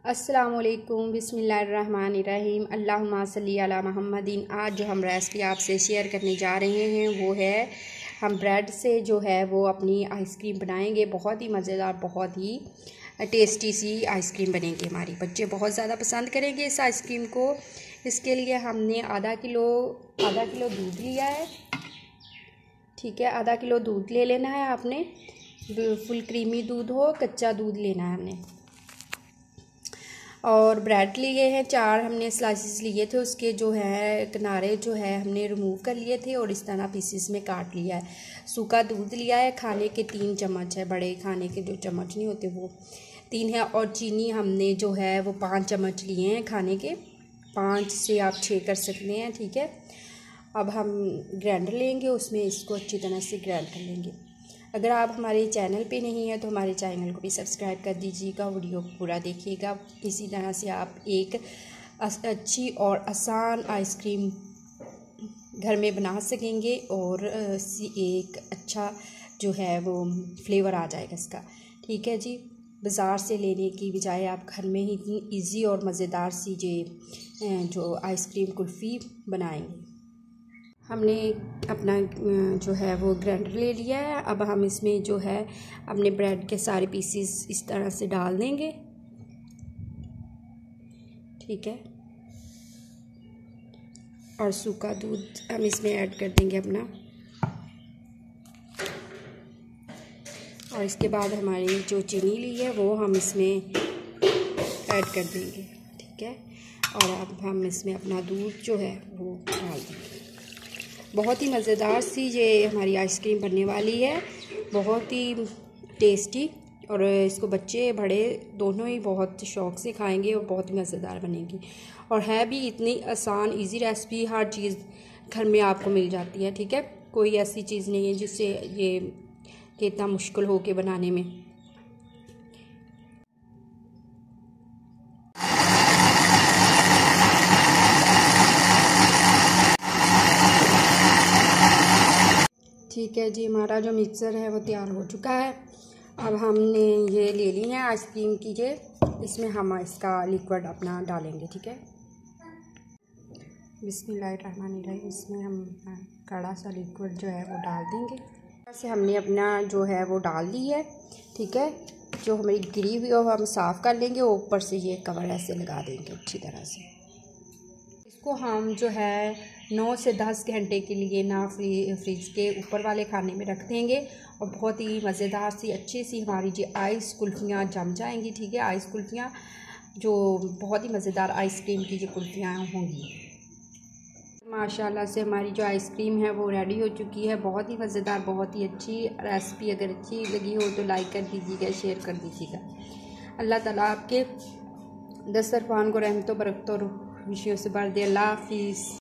अस्सलामुअलैकुम बिस्मिल्लाहिर्रहमानिर्रहीम अल्लाहुम्मा सल्ली अला मुहम्मदिन। आज जो हम रेसिपी आपसे शेयर करने जा रहे हैं वो है हम ब्रेड से जो है वो अपनी आइसक्रीम बनाएंगे। बहुत ही मज़ेदार, बहुत ही टेस्टी सी आइसक्रीम बनेगी। हमारी बच्चे बहुत ज़्यादा पसंद करेंगे इस आइसक्रीम को। इसके लिए हमने आधा किलो दूध लिया है। ठीक है, आधा किलो दूध ले लेना है आपने। फुल क्रीमी दूध हो, कच्चा दूध लेना है हमने। और ब्रेड लिए हैं 4 हमने स्लाइसिस लिए थे। उसके जो है किनारे जो है हमने रिमूव कर लिए थे और इस तरह पीसेस में काट लिया है। सूखा दूध लिया है, खाने के 3 चम्मच है। बड़े खाने के जो चम्मच नहीं होते वो 3 है। और चीनी हमने जो है वो 5 चम्मच लिए हैं खाने के। 5 से आप 6 कर सकते हैं। ठीक है, अब हम ग्राइंडर लेंगे, उसमें इसको अच्छी तरह से ग्राइंड कर लेंगे। अगर आप हमारे चैनल पे नहीं हैं तो हमारे चैनल को भी सब्सक्राइब कर दीजिएगा, वीडियो को पूरा देखिएगा। इसी तरह से आप एक अच्छी और आसान आइसक्रीम घर में बना सकेंगे और एक अच्छा जो है वो फ्लेवर आ जाएगा इसका। ठीक है जी, बाज़ार से लेने की बजाय आप घर में ही इतनी इजी और मज़ेदार सी जो आइसक्रीम कुल्फ़ी बनाएंगे। हमने अपना जो है वो ग्राइंडर ले लिया है। अब हम इसमें जो है अपने ब्रेड के सारे पीसेस इस तरह से डाल देंगे। ठीक है, और सूखा दूध हम इसमें ऐड कर देंगे अपना। और इसके बाद हमारी जो चीनी ली है वो हम इसमें ऐड कर देंगे। ठीक है, और अब हम इसमें अपना दूध जो है वो डाल देंगे। बहुत ही मज़ेदार सी ये हमारी आइसक्रीम बनने वाली है, बहुत ही टेस्टी। और इसको बच्चे बड़े दोनों ही बहुत शौक़ से खाएंगे और बहुत ही मज़ेदार बनेगी। और है भी इतनी आसान इजी रेसिपी, हर चीज़ घर में आपको मिल जाती है। ठीक है, कोई ऐसी चीज़ नहीं है जिससे ये कि इतना मुश्किल हो के बनाने में। ठीक है जी, हमारा जो मिक्सर है वो तैयार हो चुका है। अब हमने ये ले ली है आइसक्रीम की ये, इसमें हम इसका लिक्विड अपना डालेंगे। ठीक है, बिस्मिल्लाहिर्रहमानिर्रहीम। इसमें हम कड़ा सा लिक्विड जो है वो डाल देंगे। ऐसे हमने अपना जो है वो डाल दी है। ठीक है, जो हमारी गिरी हुई हो हम साफ़ कर लेंगे। ऊपर से ये कवर ऐसे लगा देंगे अच्छी तरह से। इसको हम जो है 9 से 10 घंटे के लिए ना फ्रिज के ऊपर वाले खाने में रख देंगे और बहुत ही मज़ेदार सी अच्छी सी हमारी जी आइस कुल्फ़ियाँ जम जाएंगी। ठीक है, आइस कुल्फ़ियाँ जो बहुत ही मज़ेदार आइसक्रीम की जो कुल्फ़ियाँ होंगी। माशाल्लाह से हमारी जो आइसक्रीम है वो रेडी हो चुकी है। बहुत ही मज़ेदार, बहुत ही अच्छी रेसिपी। अगर अच्छी लगी हो तो लाइक कर दीजिएगा, शेयर कर दीजिएगा। अल्लाह ताला आपके दस्तरखान को रहमतों बरकतों और खुशियों से भर दे। अल्लाह हाफ़िज़।